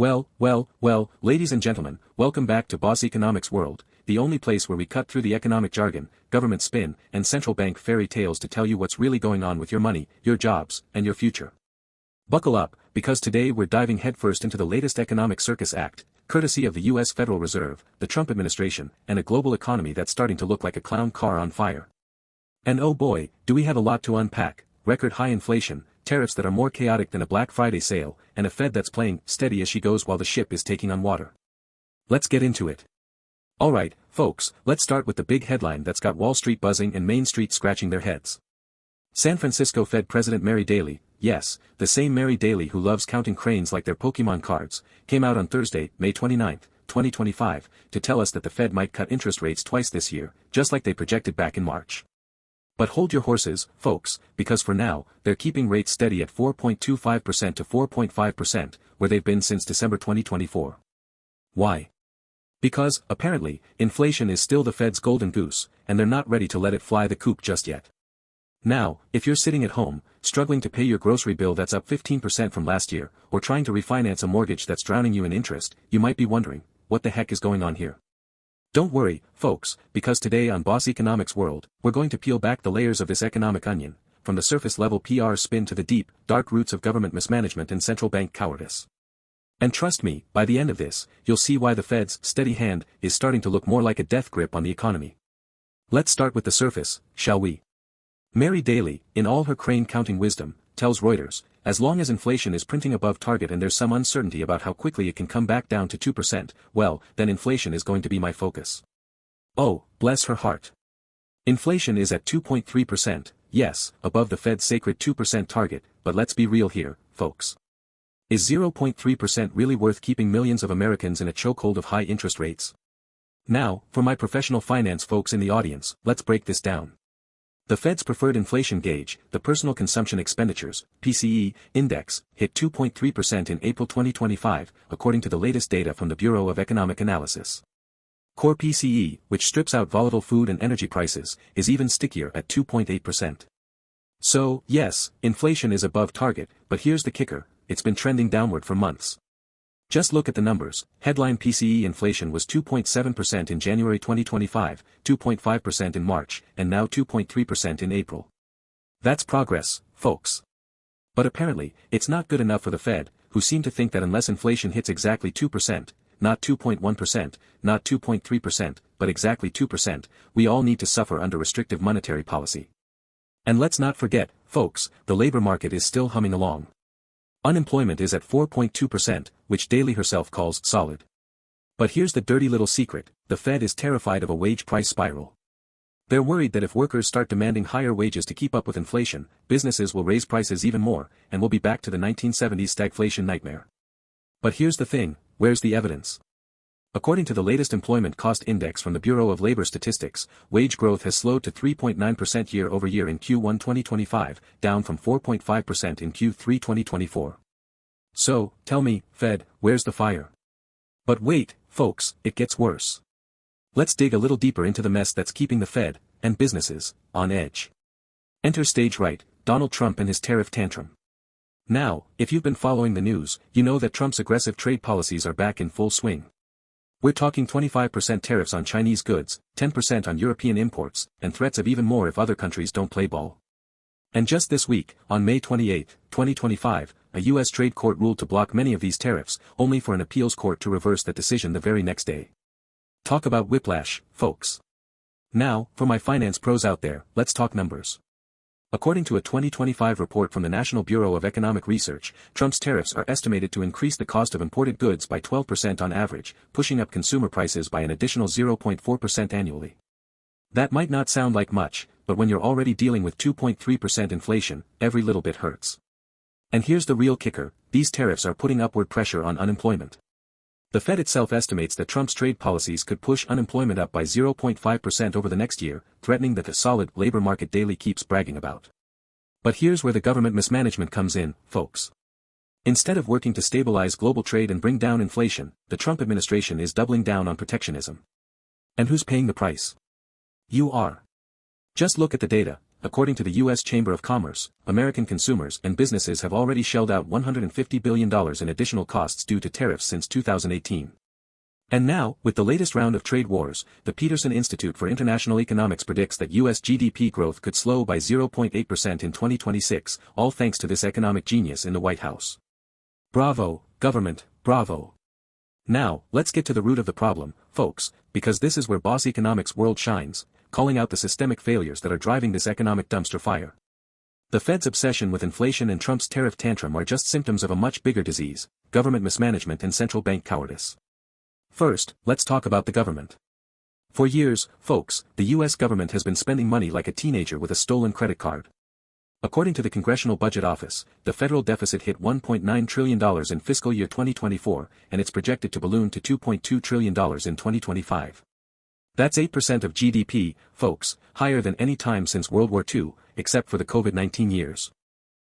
Well, ladies and gentlemen, welcome back to Boss Economics World, the only place where we cut through the economic jargon, government spin, and central bank fairy tales to tell you what's really going on with your money, your jobs, and your future. Buckle up, because today we're diving headfirst into the latest economic circus act, courtesy of the US Federal Reserve, the Trump administration, and a global economy that's starting to look like a clown car on fire. And oh boy, do we have a lot to unpack: record high inflation, tariffs that are more chaotic than a Black Friday sale, and a Fed that's playing steady as she goes while the ship is taking on water. Let's get into it. Alright, folks, let's start with the big headline that's got Wall Street buzzing and Main Street scratching their heads. San Francisco Fed President Mary Daly, yes, the same Mary Daly who loves counting cranes like they're Pokemon cards, came out on Thursday, May 29, 2025, to tell us that the Fed might cut interest rates twice this year, just like they projected back in March. But hold your horses, folks, because for now, they're keeping rates steady at 4.25% to 4.5%, where they've been since December 2024. Why? Because, apparently, inflation is still the Fed's golden goose, and they're not ready to let it fly the coop just yet. Now, if you're sitting at home, struggling to pay your grocery bill that's up 15% from last year, or trying to refinance a mortgage that's drowning you in interest, you might be wondering, what the heck is going on here? Don't worry, folks, because today on Boss Economics World, we're going to peel back the layers of this economic onion, from the surface-level PR spin to the deep, dark roots of government mismanagement and central bank cowardice. And trust me, by the end of this, you'll see why the Fed's steady hand is starting to look more like a death grip on the economy. Let's start with the surface, shall we? Mary Daly, in all her crane-counting wisdom, tells Reuters, as long as inflation is printing above target and there's some uncertainty about how quickly it can come back down to 2%, well, then inflation is going to be my focus. Oh, bless her heart. Inflation is at 2.3%, yes, above the Fed's sacred 2% target, but let's be real here, folks. Is 0.3% really worth keeping millions of Americans in a chokehold of high interest rates? Now, for my professional finance folks in the audience, let's break this down. The Fed's preferred inflation gauge, the Personal Consumption Expenditures, PCE, index, hit 2.3% in April 2025, according to the latest data from the Bureau of Economic Analysis. Core PCE, which strips out volatile food and energy prices, is even stickier at 2.8%. So, yes, inflation is above target, but here's the kicker: it's been trending downward for months. Just look at the numbers. Headline PCE inflation was 2.7% in January 2025, 2.5% in March, and now 2.3% in April. That's progress, folks. But apparently, it's not good enough for the Fed, who seem to think that unless inflation hits exactly 2%, not 2.1%, not 2.3%, but exactly 2%, we all need to suffer under restrictive monetary policy. And let's not forget, folks, the labor market is still humming along. Unemployment is at 4.2%, which Daly herself calls solid. But here's the dirty little secret: the Fed is terrified of a wage price spiral. They're worried that if workers start demanding higher wages to keep up with inflation, businesses will raise prices even more, and we'll be back to the 1970s stagflation nightmare. But here's the thing: where's the evidence? According to the latest employment cost index from the Bureau of Labor Statistics, wage growth has slowed to 3.9% year-over-year in Q1 2025, down from 4.5% in Q3 2024. So, tell me, Fed, where's the fire? But wait, folks, it gets worse. Let's dig a little deeper into the mess that's keeping the Fed, and businesses, on edge. Enter stage right, Donald Trump and his tariff tantrum. Now, if you've been following the news, you know that Trump's aggressive trade policies are back in full swing. We're talking 25% tariffs on Chinese goods, 10% on European imports, and threats of even more if other countries don't play ball. And just this week, on May 28, 2025, a U.S. trade court ruled to block many of these tariffs, only for an appeals court to reverse that decision the very next day. Talk about whiplash, folks. Now, for my finance pros out there, let's talk numbers. According to a 2025 report from the National Bureau of Economic Research, Trump's tariffs are estimated to increase the cost of imported goods by 12% on average, pushing up consumer prices by an additional 0.4% annually. That might not sound like much, but when you're already dealing with 2.3% inflation, every little bit hurts. And here's the real kicker: these tariffs are putting upward pressure on unemployment. The Fed itself estimates that Trump's trade policies could push unemployment up by 0.5% over the next year, threatening that the solid labor market Daly keeps bragging about. But here's where the government mismanagement comes in, folks. Instead of working to stabilize global trade and bring down inflation, the Trump administration is doubling down on protectionism. And who's paying the price? You are. Just look at the data. according to the U.S. Chamber of Commerce, American consumers and businesses have already shelled out $150 billion in additional costs due to tariffs since 2018. And now, with the latest round of trade wars, the Peterson Institute for International Economics predicts that U.S. GDP growth could slow by 0.8% in 2026, all thanks to this economic genius in the White House. Bravo, government, bravo. Now, let's get to the root of the problem, folks, because this is where Boss Economics World shines, calling out the systemic failures that are driving this economic dumpster fire. The Fed's obsession with inflation and Trump's tariff tantrum are just symptoms of a much bigger disease: government mismanagement and central bank cowardice. First, let's talk about the government. For years, folks, the U.S. government has been spending money like a teenager with a stolen credit card. According to the Congressional Budget Office, the federal deficit hit $1.9 trillion in fiscal year 2024, and it's projected to balloon to $2.2 trillion in 2025. That's 8% of GDP, folks, higher than any time since World War II, except for the COVID-19 years.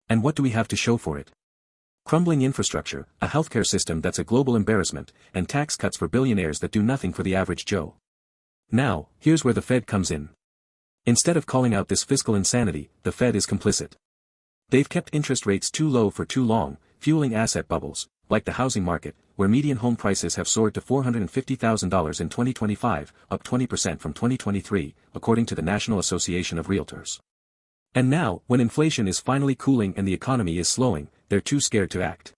And what do we have to show for it? Crumbling infrastructure, a healthcare system that's a global embarrassment, and tax cuts for billionaires that do nothing for the average Joe. Now, here's where the Fed comes in. Instead of calling out this fiscal insanity, the Fed is complicit. They've kept interest rates too low for too long, fueling asset bubbles, like the housing market, where median home prices have soared to $450,000 in 2025, up 20% from 2023, according to the National Association of Realtors. And now, when inflation is finally cooling and the economy is slowing, they're too scared to act.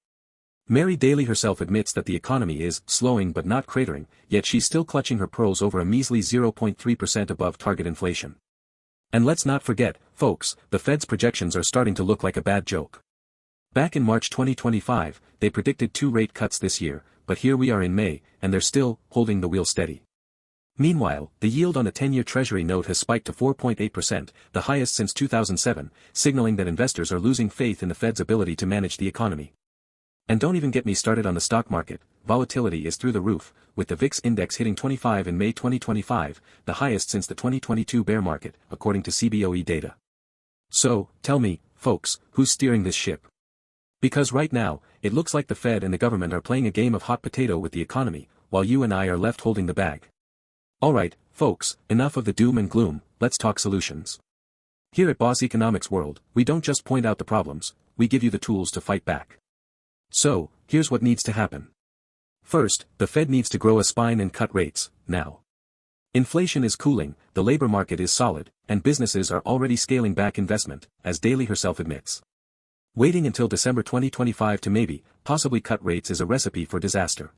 Mary Daly herself admits that the economy is slowing but not cratering, yet she's still clutching her pearls over a measly 0.3% above target inflation. And let's not forget, folks, the Fed's projections are starting to look like a bad joke. Back in March 2025, they predicted 2 rate cuts this year, but here we are in May, and they're still holding the wheel steady. Meanwhile, the yield on a 10-year Treasury note has spiked to 4.8%, the highest since 2007, signaling that investors are losing faith in the Fed's ability to manage the economy. And don't even get me started on the stock market. Volatility is through the roof, with the VIX index hitting 25 in May 2025, the highest since the 2022 bear market, according to CBOE data. So, tell me, folks, who's steering this ship? Because right now, it looks like the Fed and the government are playing a game of hot potato with the economy, while you and I are left holding the bag. Alright, folks, enough of the doom and gloom, let's talk solutions. Here at Boss Economics World, we don't just point out the problems, we give you the tools to fight back. So, here's what needs to happen. First, the Fed needs to grow a spine and cut rates, now. Inflation is cooling, the labor market is solid, and businesses are already scaling back investment, as Daly herself admits. Waiting until December 2025 to maybe, possibly cut rates is a recipe for disaster.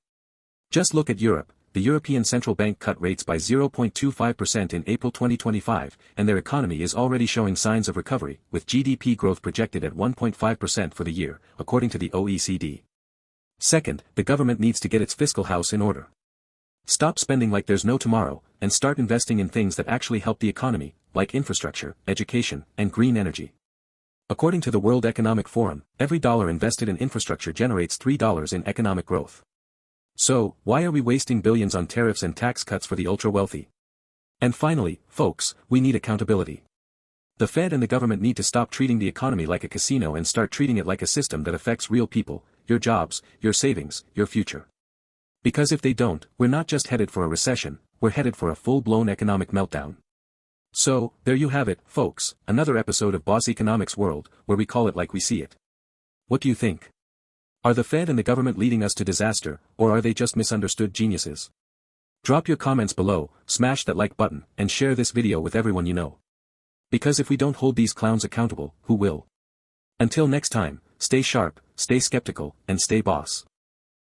Just look at Europe. The European Central Bank cut rates by 0.25% in April 2025, and their economy is already showing signs of recovery, with GDP growth projected at 1.5% for the year, according to the OECD. Second, the government needs to get its fiscal house in order. Stop spending like there's no tomorrow, and start investing in things that actually help the economy, like infrastructure, education, and green energy. According to the World Economic Forum, every dollar invested in infrastructure generates $3 in economic growth. So, why are we wasting billions on tariffs and tax cuts for the ultra-wealthy? And finally, folks, we need accountability. The Fed and the government need to stop treating the economy like a casino and start treating it like a system that affects real people, your jobs, your savings, your future. Because if they don't, we're not just headed for a recession, we're headed for a full-blown economic meltdown. So, there you have it, folks, another episode of Boss Economics World, where we call it like we see it. What do you think? Are the Fed and the government leading us to disaster, or are they just misunderstood geniuses? Drop your comments below, smash that like button, and share this video with everyone you know. Because if we don't hold these clowns accountable, who will? Until next time, stay sharp, stay skeptical, and stay boss.